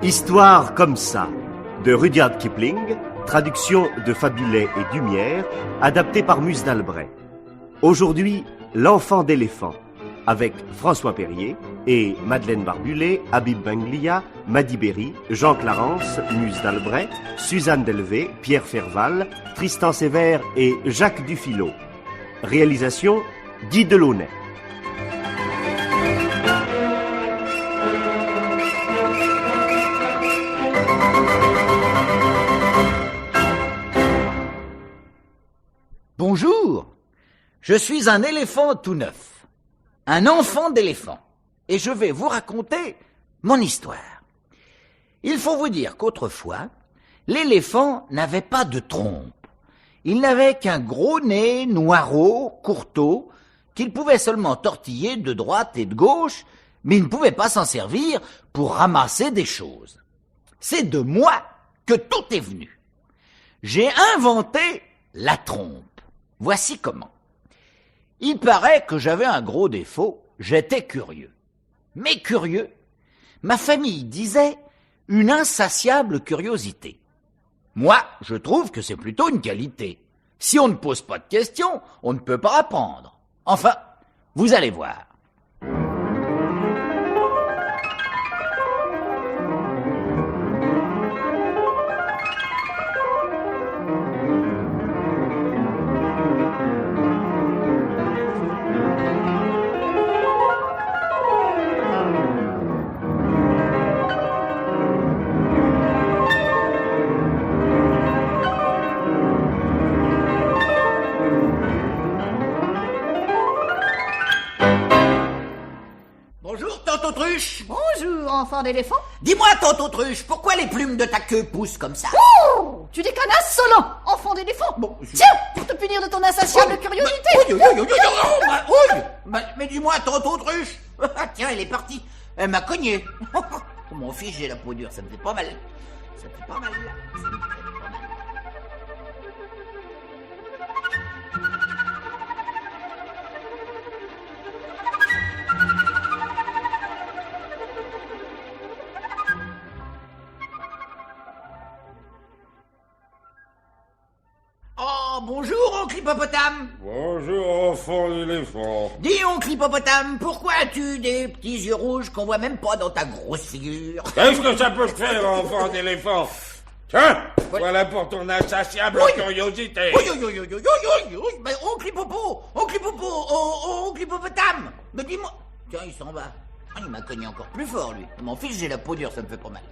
Histoire comme ça, de Rudyard Kipling, traduction de Fabulay et Dumière, adapté par Muse d'Albret. Aujourd'hui, L'enfant d'éléphant, avec François Perrier et Madeleine Barbulé, Habib Benglia, Madi Berry, Jean Clarence, Muse d'Albret, Suzanne Delvey, Pierre Ferval, Tristan Sévère et Jacques Dufilot. Réalisation, Guy Delaunay. Bonjour, je suis un éléphant tout neuf, un enfant d'éléphant, et je vais vous raconter mon histoire. Il faut vous dire qu'autrefois, l'éléphant n'avait pas de trompe. Il n'avait qu'un gros nez noireau, courteau, qu'il pouvait seulement tortiller de droite et de gauche, mais il ne pouvait pas s'en servir pour ramasser des choses. C'est de moi que tout est venu. J'ai inventé la trompe. Voici comment. Il paraît que j'avais un gros défaut, j'étais curieux. Mais curieux, ma famille disait une insatiable curiosité. Moi, je trouve que c'est plutôt une qualité. Si on ne pose pas de questions, on ne peut pas apprendre. Enfin, vous allez voir. Bonjour, tante Autruche. Bonjour, enfant d'éléphant. Dis-moi, tante Autruche, pourquoi les plumes de ta queue poussent comme ça? Oh, tu déconnes insolent, enfant d'éléphant. Bon, tiens, pour te punir de ton insatiable curiosité. Mais dis-moi, tante Autruche. Tiens, elle est partie. Elle m'a cogné. Mon fils, j'ai la peau dure, ça me fait pas mal. Ça me fait pas mal, là. Ça me fait pas mal. Oh, bonjour, oncle Hippopotame. Bonjour, enfant d'éléphant. Dis, oncle Hippopotame, pourquoi as-tu des petits yeux rouges qu'on voit même pas dans ta grosse figure? Qu'est-ce que ça peut te faire, enfant d'éléphant? Tiens, voilà pour ton insatiable curiosité. Mais oncle Hippopotame, mais dis-moi... Tiens, il s'en va. Ah, il m'a cogné encore plus fort, lui. Mon fils, j'ai la peau dure, ça me fait pas mal.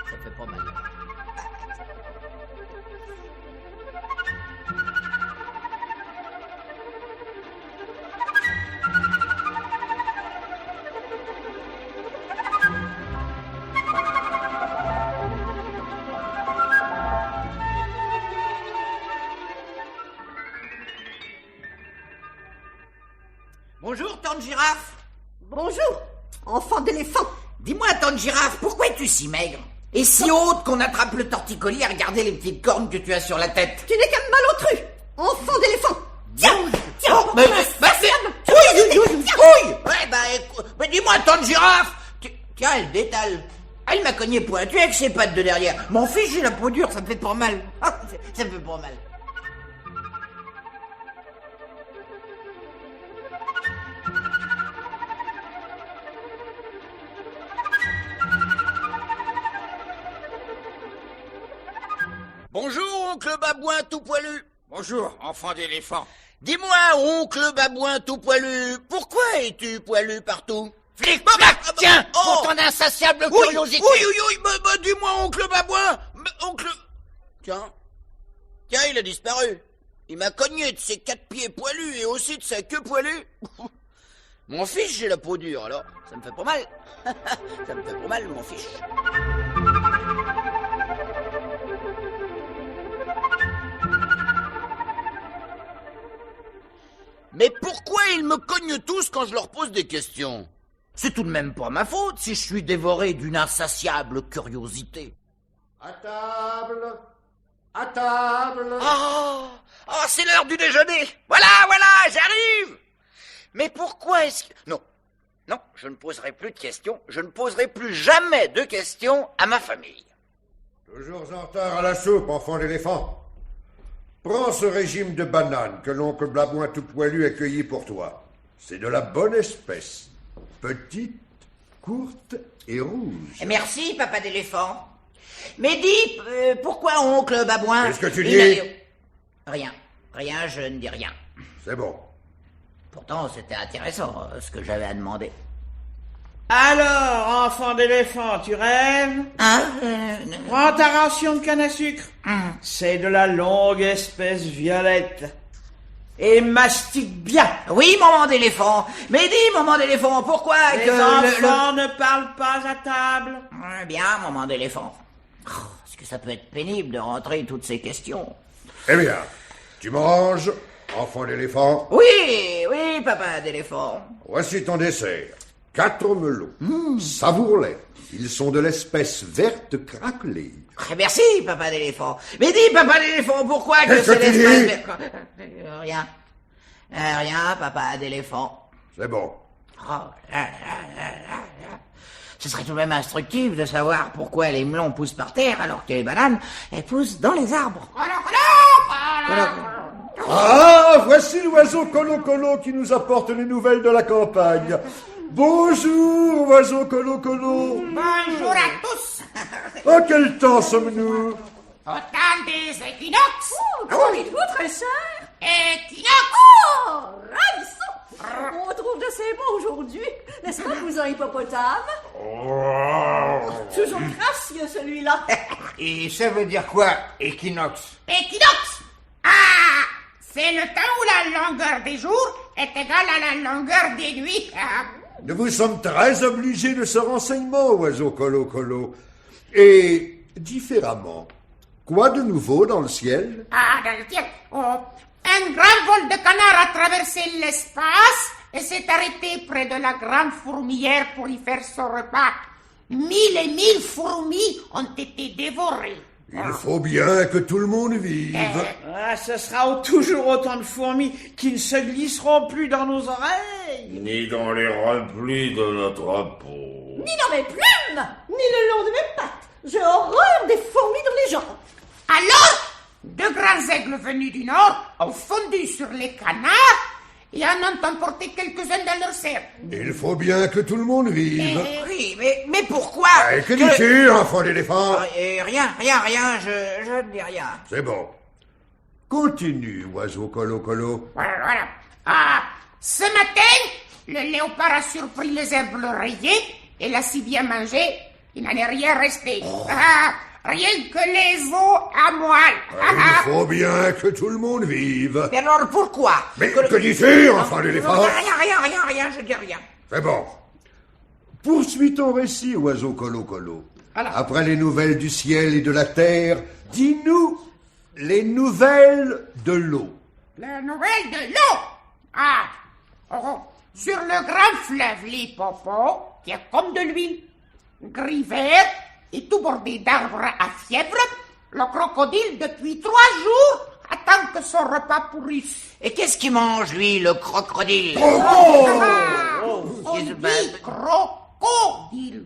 Ça me fait pas mal. Bonjour, tante Girafe. Bonjour, enfant d'éléphant. Dis-moi, tante Girafe, pourquoi es-tu si maigre? Et si haute qu'on attrape le torticolis à regarder les petites cornes que tu as sur la tête? Tu n'es qu'un malotru, enfant d'éléphant. Tiens, Oh, mais c'est... Mais dis-moi, tante Girafe. Tiens, elle détale. Elle m'a cogné pointu avec ses pattes de derrière. Mon fils, j'ai la peau dure, ça me fait pas mal. Ça me fait pas mal. Bonjour, oncle Babouin tout poilu. Bonjour, enfant d'éléphant. Dis-moi, oncle Babouin tout poilu, pourquoi es-tu poilu partout? Flic, Tiens, pour ton insatiable curiosité. Oui, dis-moi, oncle Babouin. Oncle... Tiens, il a disparu. Il m'a cogné de ses 4 pieds poilus et aussi de sa queue poilue. Mon fils, j'ai la peau dure, alors ça me fait pas mal. Ça me fait pas mal, mon fils. Mais pourquoi ils me cognent tous quand je leur pose des questions? C'est tout de même pas ma faute si je suis dévoré d'une insatiable curiosité. À table. À table. Oh, c'est l'heure du déjeuner. Voilà, j'arrive. Mais pourquoi est-ce que... Non, Non, je ne poserai plus de questions. Je ne poserai plus jamais de questions à ma famille. Toujours en retard à la soupe, enfant d'éléphant. Prends ce régime de bananes que l'oncle Blabouin tout poilu a cueilli pour toi. C'est de la bonne espèce. Petite, courte et rouge. Merci, papa d'éléphant. Mais dis, pourquoi oncle Babouin? Qu'est-ce que tu dis? Rien. Rien, je ne dis rien. C'est bon. Pourtant, c'était intéressant, ce que j'avais à demander. Alors, enfant d'éléphant, tu rêves? Prends ta ration de canne à sucre. C'est de la longue espèce violette. Et mastique bien. Oui, maman d'éléphant. Mais dis, maman d'éléphant, pourquoi Les que enfants ne parlent pas à table. Bien, maman d'éléphant. Oh, est-ce que ça peut être pénible de rentrer toutes ces questions? Eh bien, tu manges, enfant d'éléphant. Oui, oui, papa d'éléphant. Voici ton dessert. 4 melons. Savoure-les. Ils sont de l'espèce verte craquelée. Merci, papa d'éléphant. Mais dis, papa d'éléphant, pourquoi que Qu'est-ce c'est que tu l'espèce dis? Rien. Rien, papa d'éléphant. C'est bon. Oh, là. Ce serait tout de même instructif de savoir pourquoi les melons poussent par terre alors que les bananes, elles poussent dans les arbres. Ah, voici l'oiseau Colo Colo qui nous apporte les nouvelles de la campagne. Bonjour, oiseau Colo Colo. Bonjour à tous. À quel temps sommes-nous? Au temps des équinoxes. Comment dites-vous, très cher? Équinoxe. Oh, ravissant! On trouve de ces mots aujourd'hui, n'est-ce pas, cousin hippopotame? Toujours gracieux, celui-là. Et ça veut dire quoi, équinoxe? Équinoxe. Ah, c'est le temps où la longueur des jours est égale à la longueur des nuits. Nous vous sommes très obligés de ce renseignement, oiseau Colo Colo. Et différemment, quoi de nouveau dans le ciel? Dans le ciel. Oh, un grand vol de canard a traversé l'espace et s'est arrêté près de la grande fourmilière pour y faire son repas. 1000 et 1000 fourmis ont été dévorées. Il faut bien que tout le monde vive. Ce sera toujours autant de fourmis qui ne se glisseront plus dans nos oreilles. Ni dans les replis de notre peau. Ni dans mes plumes, ni le long de mes pattes. J'ai horreur des fourmis dans les jambes. Alors, 2 grands aigles venus du nord ont fondu sur les canards et en ont emporté quelques-uns dans leur serre. Il faut bien que tout le monde vive. Oui, mais pourquoi? Que dis-tu, enfant d'éléphant? Rien, je ne dis rien. C'est bon. Continue, oiseau Colo Colo. Voilà. Ce matin, le léopard a surpris les herbes rayées et l'a si bien mangé, il n'en est rien resté. Rien que les os à moelle. Il faut bien que tout le monde vive. Mais alors pourquoi? Mais que dis-tu, enfant d'éléphant? Rien, je dis rien. C'est bon. Poursuis ton récit, oiseau Colo Colo. Après les nouvelles du ciel et de la terre, dis-nous les nouvelles de l'eau. Les nouvelles de l'eau. Sur le grand fleuve Limpopo, qui est comme de l'huile, gris vert et tout bordé d'arbres à fièvre, le crocodile depuis 3 jours attend que son repas pourrisse. Et qu'est-ce qu'il mange, lui, le crocodile? On dit crocodile.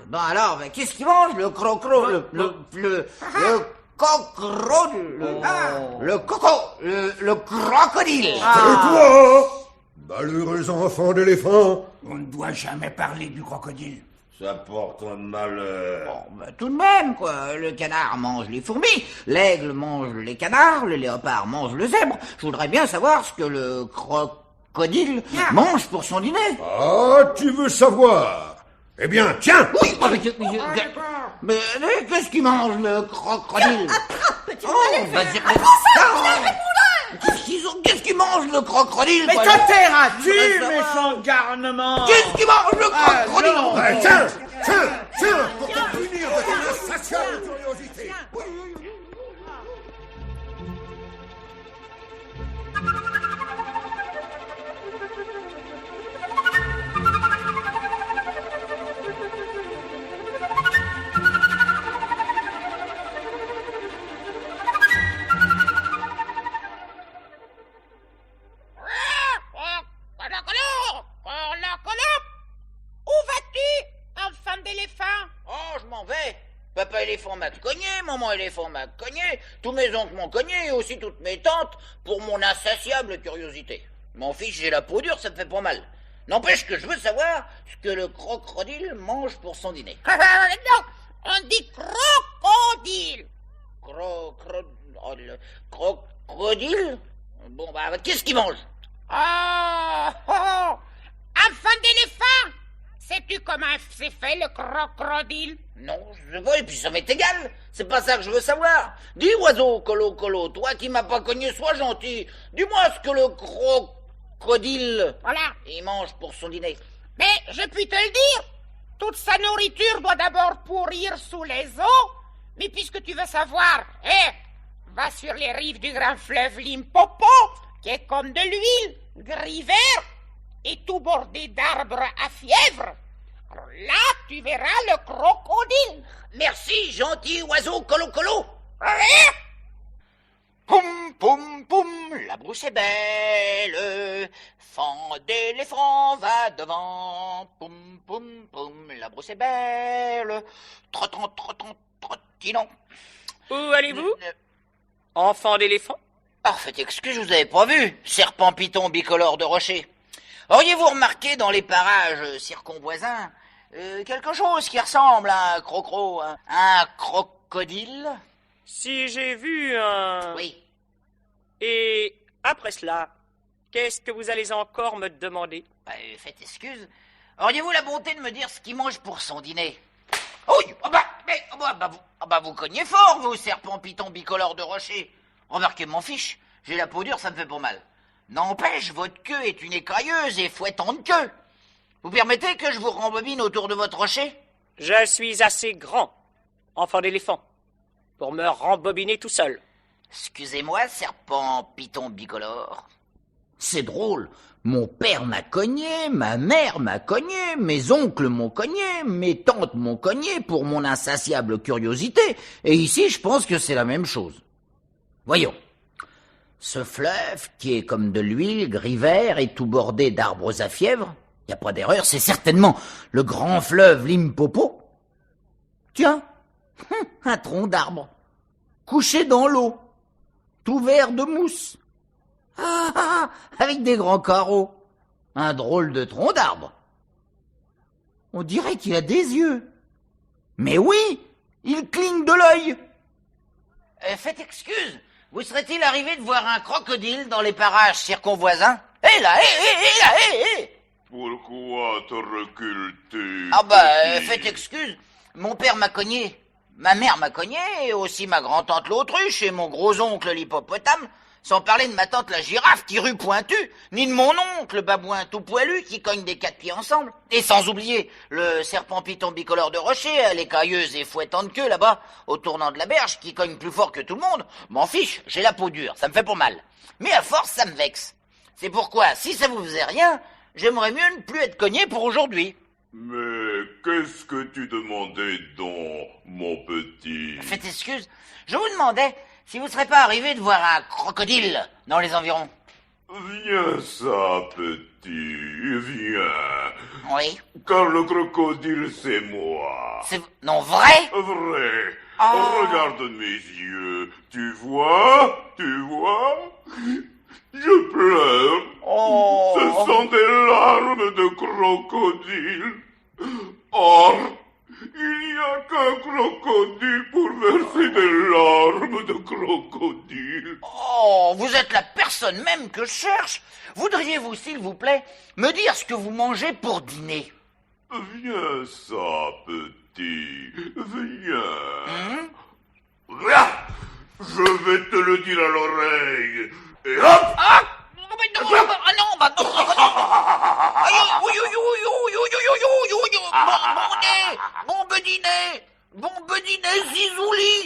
Bon alors, mais qu'est-ce qu'il mange, le crocodile? Le crocodile. Et toi, malheureux enfant d'éléphant? On ne doit jamais parler du crocodile. Ça porte un malheur. Tout de même, quoi. Le canard mange les fourmis, l'aigle mange les canards, le léopard mange le zèbre. Je voudrais bien savoir ce que le crocodile mange pour son dîner. Ah, tu veux savoir? Eh bien, tiens! Oui, mais qu'est-ce qu'il mange, le crocodile? Attrape, petit Qu'est-ce qu'il mange, le crocodile? Mais te tairas-tu, méchant garnement? Qu'est-ce qu'il mange, le crocodile? Tiens, pour te punir de ton insatiable curiosité. maman éléphant m'a cogné, tous mes oncles m'ont cogné, et aussi toutes mes tantes, pour mon insatiable curiosité. Mon fils, j'ai la peau dure, ça me fait pas mal. N'empêche que je veux savoir ce que le crocodile mange pour son dîner. Non, on dit crocodile. Crocodile? Bon, bah, qu'est-ce qu'il mange? Oh, enfant d'éléphant, sais-tu comment c'est fait le crocodile? Non, je sais pas, et puis ça m'est égal. C'est pas ça que je veux savoir. Dis, oiseau, colo, toi qui m'as pas cogné, sois gentil. Dis-moi ce que le crocodile, Voilà. il mange pour son dîner. Mais je puis te le dire, toute sa nourriture doit d'abord pourrir sous les eaux. Mais puisque tu veux savoir, va sur les rives du grand fleuve Limpopo, qui est comme de l'huile, gris vert, et tout bordé d'arbres à fièvre. Alors là, tu verras le crocodile. Merci, gentil oiseau, colo. Poum, Poum, poum, la brousse est belle, fan d'éléphant va devant. Poum, poum, poum, la brousse est belle, trottant, trottinant. Où allez-vous, enfant d'éléphant? Parfaite excuse, je vous avais pas vu, serpent python bicolore de rocher. Auriez-vous remarqué dans les parages circonvoisins quelque chose qui ressemble à un un crocodile? Si j'ai vu un... Oui. Et après cela, qu'est-ce que vous allez encore me demander? Faites excuse. Auriez-vous la bonté de me dire ce qu'il mange pour son dîner? Oui, vous cognez fort, vous, serpent python bicolore de rocher. Remarquez mon fiche, j'ai la peau dure, ça me fait pas mal. N'empêche, votre queue est une écailleuse et fouettante queue. Vous permettez que je vous rembobine autour de votre rocher? Je suis assez grand, enfant d'éléphant, pour me rembobiner tout seul. Excusez-moi, serpent python bicolore. C'est drôle. Mon père m'a cogné, ma mère m'a cogné, mes oncles m'ont cogné, mes tantes m'ont cogné pour mon insatiable curiosité. Et ici, je pense que c'est la même chose. Voyons. Ce fleuve, qui est comme de l'huile, gris vert et tout bordé d'arbres à fièvre, y a pas d'erreur, c'est certainement le grand fleuve Limpopo. Tiens, un tronc d'arbre, couché dans l'eau, tout vert de mousse. Avec des grands carreaux. Un drôle de tronc d'arbre. On dirait qu'il a des yeux. Mais oui, il cligne de l'œil. Faites excuse, vous serait-il arrivé de voir un crocodile dans les parages circonvoisins? Hé là. Pourquoi te recules-tu? Faites excuse, mon père m'a cogné, ma mère m'a cogné, et aussi ma grand-tante l'autruche et mon gros-oncle l'hippopotame, sans parler de ma tante la girafe qui rue pointue, ni de mon oncle le babouin tout poilu qui cogne des 4 pieds ensemble, et sans oublier le serpent python bicolore de rocher, l'écailleuse et fouettante queue là-bas, au tournant de la berge, qui cogne plus fort que tout le monde. M'en fiche, j'ai la peau dure, ça me fait pas mal. Mais à force, ça me vexe. C'est pourquoi, si ça vous faisait rien, j'aimerais mieux ne plus être cogné pour aujourd'hui. Mais qu'est-ce que tu demandais donc, mon petit? Faites excuse, je vous demandais si vous ne serez pas arrivé de voir un crocodile dans les environs. Viens ça, petit, viens. Oui. Car le crocodile, c'est moi. C'est... Non, vrai? Vrai. Oh. Regarde mes yeux. Tu vois? Je pleure. Oh. Ce sont des larmes de crocodile. Or, il n'y a qu'un crocodile pour verser des larmes de crocodile. Oh, vous êtes la personne même que je cherche. Voudriez-vous, s'il vous plaît, me dire ce que vous mangez pour dîner? Viens ça, petit. Viens. Là, je vais te le dire à l'oreille. Et hop! Bon bediner, zizouli.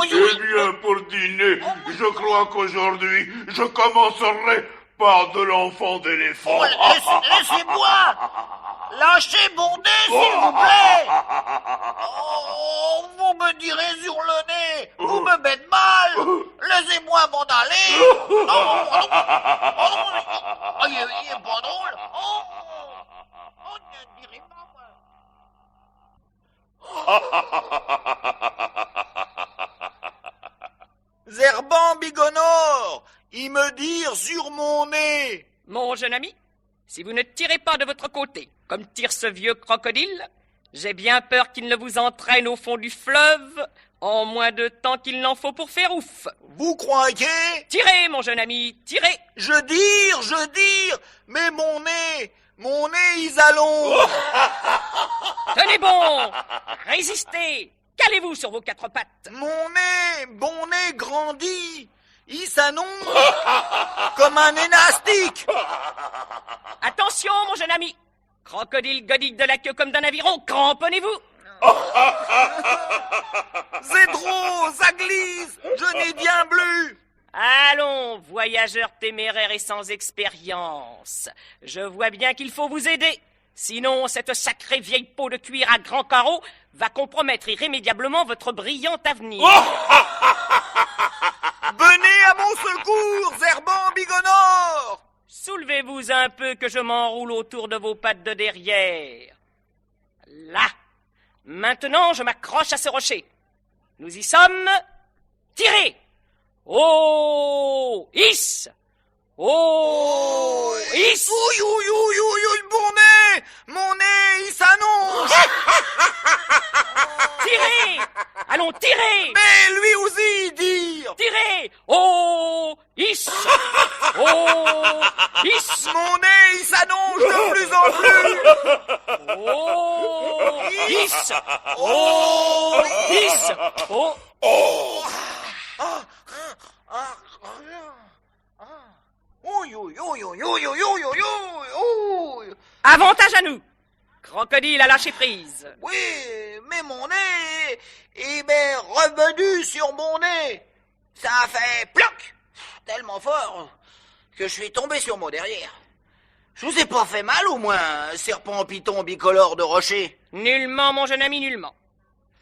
Eh bien, pour dîner, je crois qu'aujourd'hui, je commencerai par de l'enfant d'éléphant. Laissez-moi. Lâchez Bondé, s'il vous plaît. Oh, vous me direz sur le nez. Vous me bêtes mal. Laissez-moi m'en aller. Non. Il est pas drôle. Ne direz pas, moi. Serban Bigonor, il me dire sur mon nez. Mon jeune ami, si vous ne tirez pas de votre côté, comme tire ce vieux crocodile, j'ai bien peur qu'il ne vous entraîne au fond du fleuve en moins de temps qu'il n'en faut pour faire ouf. Vous croyez? Tirez, mon jeune ami, tirez. Je dire, mais mon nez, ils allons. Tenez bon, résistez, calez-vous sur vos quatre pattes. Mon nez grandit, il s'annonce comme un élastique. Attention, mon jeune ami, crocodile godique de la queue comme d'un aviron, cramponnez-vous. C'est drôle, ça glisse, je n'ai bien bleu. Allons, voyageurs téméraires et sans expérience. Je vois bien qu'il faut vous aider. Sinon, cette sacrée vieille peau de cuir à grands carreaux va compromettre irrémédiablement votre brillant avenir. Venez à mon secours, Serban Bigonor. Soulevez-vous un peu que je m'enroule autour de vos pattes de derrière. Là. Maintenant, je m'accroche à ce rocher. Nous y sommes. Tirez! Oh! Is! Oh! Is! Mon nez, il s'annonce. Tirez! Allons, tirez! Mais lui aussi dire. Tirez! Oh! Is! Oh! Is! Mon nez, il s'annonce de plus en plus. Oh! Is! Oh! Is! Oh! Oh! Avantage à nous! Crocodile a lâché prise. Oui, mais mon nez, il m'est revenu sur mon nez. Ça a fait ploc, tellement fort que je suis tombé sur mon derrière. Je vous ai pas fait mal au moins, serpent python bicolore de rocher? Nullement, mon jeune ami, nullement.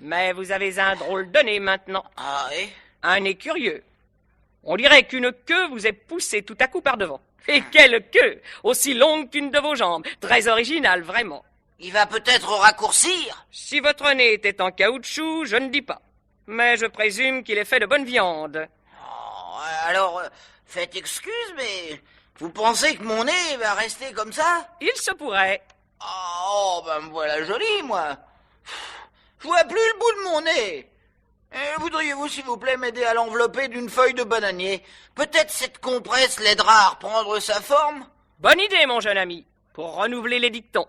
Mais vous avez un drôle de nez maintenant. Ah oui? Un nez curieux. On dirait qu'une queue vous est poussée tout à coup par devant. Et quelle queue! Aussi longue qu'une de vos jambes. Très originale, vraiment. Il va peut-être raccourcir. Si votre nez était en caoutchouc, je ne dis pas. Mais je présume qu'il est fait de bonne viande. Oh, alors, faites excuse, mais vous pensez que mon nez va rester comme ça? Il se pourrait. Oh, ben me voilà joli, moi. Je vois plus le bout de mon nez. Voudriez-vous, s'il vous plaît, m'aider à l'envelopper d'une feuille de bananier? Peut-être cette compresse l'aidera à reprendre sa forme? Bonne idée, mon jeune ami, pour renouveler les dictons.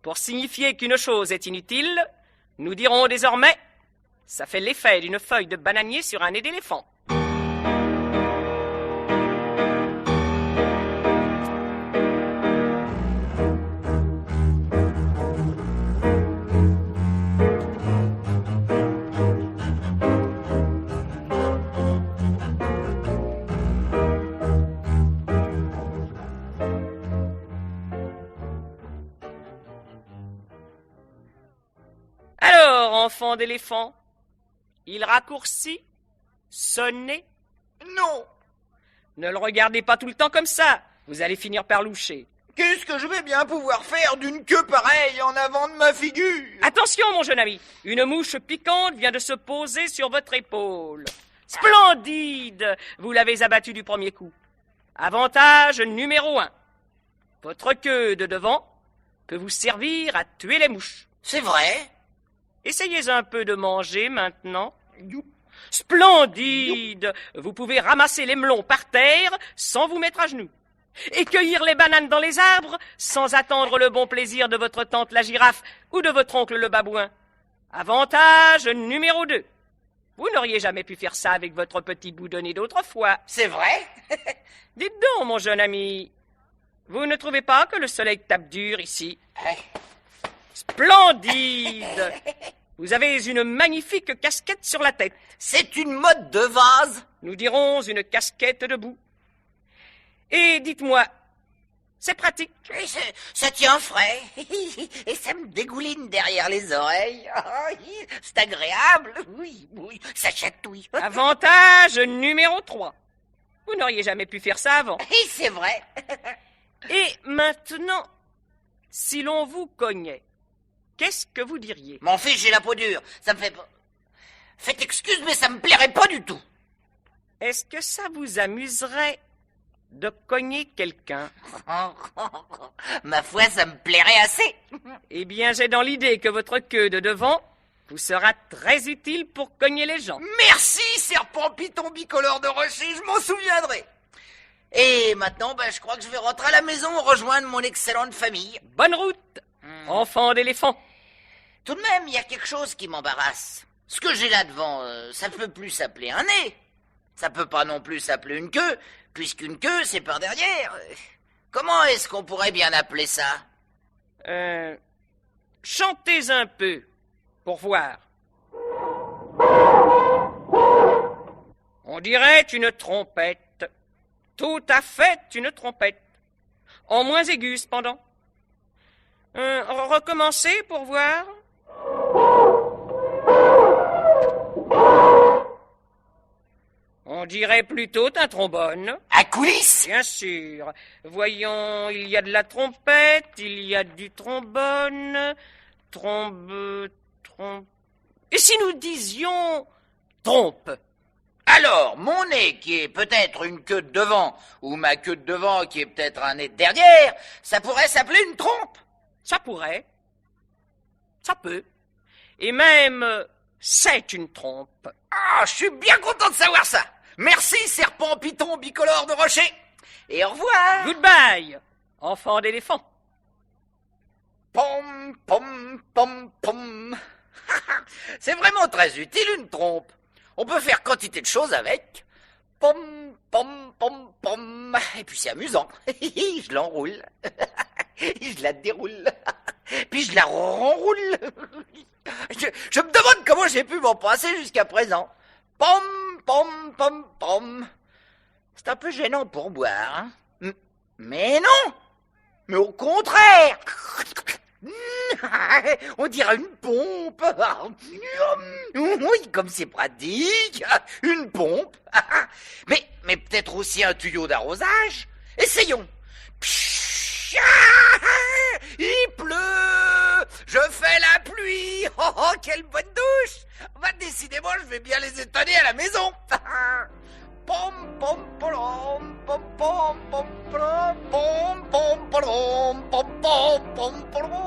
Pour signifier qu'une chose est inutile, nous dirons désormais « ça fait l'effet d'une feuille de bananier sur un nez d'éléphant ». Alors, enfant d'éléphant, il raccourcit ce nez? Non. Ne le regardez pas tout le temps comme ça, vous allez finir par loucher. Qu'est-ce que je vais bien pouvoir faire d'une queue pareille en avant de ma figure? Attention, mon jeune ami, une mouche piquante vient de se poser sur votre épaule. Splendide! Vous l'avez abattu du premier coup. Avantage numéro 1. Votre queue de devant peut vous servir à tuer les mouches. C'est vrai? Essayez un peu de manger maintenant. Splendide! Vous pouvez ramasser les melons par terre sans vous mettre à genoux. Et cueillir les bananes dans les arbres sans attendre le bon plaisir de votre tante la girafe ou de votre oncle le babouin. Avantage numéro 2. Vous n'auriez jamais pu faire ça avec votre petit bout de nez d'autrefois. C'est vrai? Dites donc, mon jeune ami, vous ne trouvez pas que le soleil tape dur ici? Splendide! Vous avez une magnifique casquette sur la tête. C'est une mode de vase. Nous dirons une casquette debout. Et dites-moi, c'est pratique. Ça tient frais. Et ça me dégouline derrière les oreilles. C'est agréable. Oui, ça chatouille. Avantage numéro 3. Vous n'auriez jamais pu faire ça avant. C'est vrai. Et maintenant, si l'on vous cognait, qu'est-ce que vous diriez? M'en fiche, j'ai la peau dure. Ça me fait pas... Faites excuse, mais ça me plairait pas du tout. Est-ce que ça vous amuserait de cogner quelqu'un? Ma foi, ça me plairait assez. Eh bien, j'ai dans l'idée que votre queue de devant vous sera très utile pour cogner les gens. Merci, serpent python bicolore de rocher, je m'en souviendrai. Et maintenant, je crois que je vais rentrer à la maison rejoindre mon excellente famille. Bonne route, enfant d'éléphant. Tout de même, il y a quelque chose qui m'embarrasse. Ce que j'ai là devant, ça ne peut plus s'appeler un nez. Ça peut pas non plus s'appeler une queue, puisqu'une queue, c'est par derrière. Comment est-ce qu'on pourrait bien appeler ça? Chantez un peu, pour voir. On dirait une trompette. Tout à fait une trompette. En moins aigu, cependant. Recommencez pour voir. On dirait plutôt un trombone. À coulisses? Bien sûr. Voyons, il y a de la trompette, il y a du trombone, Et si nous disions trompe? Alors, mon nez qui est peut-être une queue de devant, ou ma queue de devant qui est peut-être un nez de derrière, ça pourrait s'appeler une trompe. Ça pourrait. Ça peut. Et même, c'est une trompe. Ah, je suis bien content de savoir ça. Merci, serpent python bicolore de rocher. Et au revoir. Goodbye, enfant d'éléphant. Pom, pom, pom, pom. C'est vraiment très utile, une trompe. On peut faire quantité de choses avec. Pom, pom, pom, pom. Et puis c'est amusant. Je l'enroule. Je la déroule. Puis je la renroule. Je me demande comment j'ai pu m'en passer jusqu'à présent. Pom, pom, pom, pom. C'est un peu gênant pour boire. Hein? Mais non. Mais au contraire. On dirait une pompe. Oui, comme c'est pratique. Une pompe. Mais peut-être aussi un tuyau d'arrosage. Essayons. Il pleut. Je fais la pluie. Oh, quelle bonne douche. Décidément, je vais bien les étonner à la maison. Pom pom pom pom pom pom pom pom pom pom pom pom pom pom pom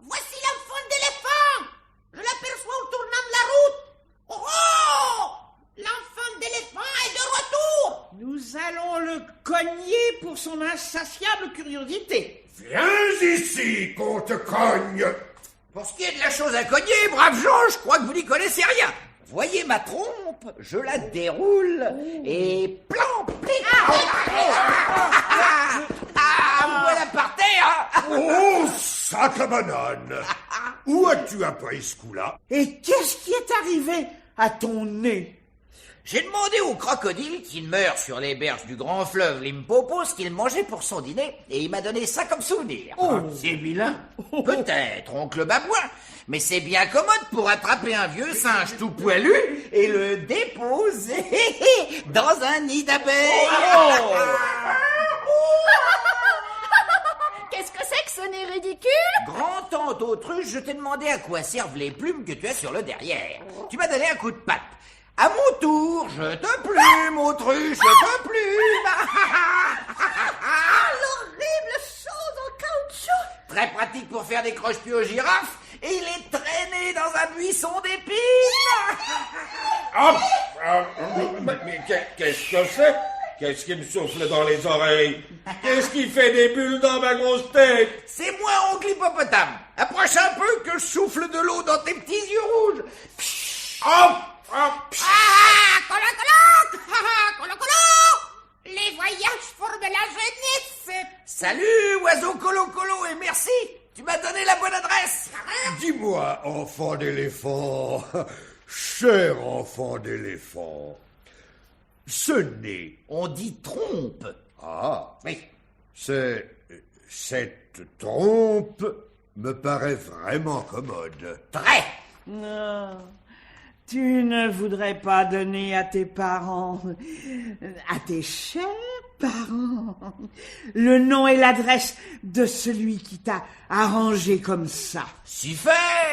Voici l'enfant d'éléphant. Je l'aperçois au tournant de la route. Oh! L'enfant d'éléphant est de retour. Nous allons le cogner pour son insatiable curiosité. Viens ici qu'on te cogne. Pour ce qui est de la chose à cogner, braves gens, je crois que vous n'y connaissez rien. Voyez ma trompe, je la déroule et plan. Voilà par terre. Oh, sac à banane. Où as-tu appris ce coup-là? Et qu'est-ce qui est arrivé à ton nez? J'ai demandé au crocodile qui meurt sur les berges du grand fleuve Limpopo ce qu'il mangeait pour son dîner, et il m'a donné ça comme souvenir. C'est vilain. Peut-être, oncle Babouin, mais c'est bien commode pour attraper un vieux singe tout poilu et le déposer dans un nid d'abeilles. Qu'est-ce que c'est que ce nez ridicule? Grand-tante autruche, je t'ai demandé à quoi servent les plumes que tu as sur le derrière. Tu m'as donné un coup de patte. À mon tour, je te plume, autruche, je te plume. L'horrible chose en caoutchouc. Très pratique pour faire des croche-pieds aux girafes et les traîner dans un buisson d'épines. Mais qu'est-ce que c'est? Qu'est-ce qui me souffle dans les oreilles? Qu'est-ce qui fait des bulles dans ma grosse tête? C'est moi, oncle hippopotame. Approche un peu que je souffle de l'eau dans tes petits yeux rouges. Les voyages forment la jeunesse. Salut, oiseau colo-colo, et merci. Tu m'as donné la bonne adresse. Dis-moi, enfant d'éléphant, cher enfant d'éléphant, ce nez... On dit trompe. Ah, Oui. cette trompe me paraît vraiment commode. Très. Non. Tu ne voudrais pas donner à tes parents, à tes chers parents, le nom et l'adresse de celui qui t'a arrangé comme ça? Si fait,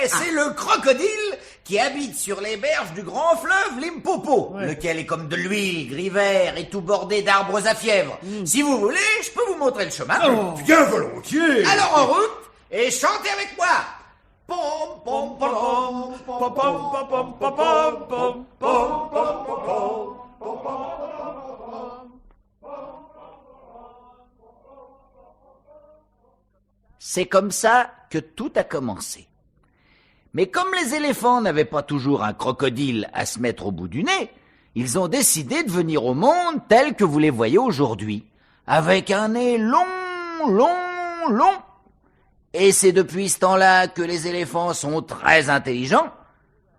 c'est le crocodile qui habite sur les berges du grand fleuve Limpopo, lequel est comme de l'huile, gris vert et tout bordé d'arbres à fièvre. Si vous voulez, je peux vous montrer le chemin. Bien volontiers. Alors en route, et chantez avec moi. Pom, pom, pom, pom, pom, pom, pom, pom, pom, pom, pom, C'est comme ça que tout a commencé. Mais comme les éléphants n'avaient pas toujours un crocodile à se mettre au bout du nez, ils ont décidé de venir au monde tel que vous les voyez aujourd'hui, avec un nez long, long, long. Et c'est depuis ce temps-là que les éléphants sont très intelligents,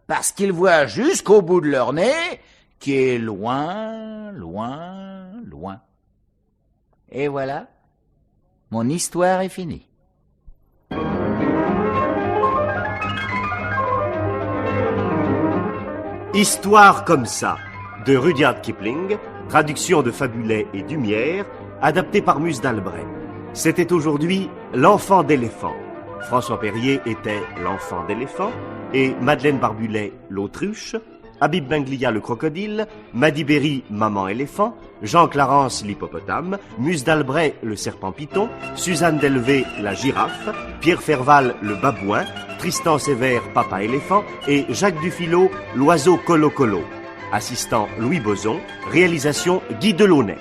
parce qu'ils voient jusqu'au bout de leur nez, qui est loin, loin, loin. Et voilà, mon histoire est finie. Histoire comme ça, de Rudyard Kipling, traduction de Fabulet et Dumière, adapté par Muse d'Albret. C'était aujourd'hui L'enfant d'éléphant. François Perrier était l'enfant d'éléphant et Madeleine Barbulet l'autruche, Habib Benglia le crocodile, Madi Berry maman éléphant, Jean Clarence l'hippopotame, Muse d'Albret le serpent python, Suzanne Delvey la girafe, Pierre Ferval le babouin, Tristan Sévère papa éléphant et Jacques Dufilot l'oiseau colo-colo. Assistant Louis Boson, réalisation Guy Delaunay.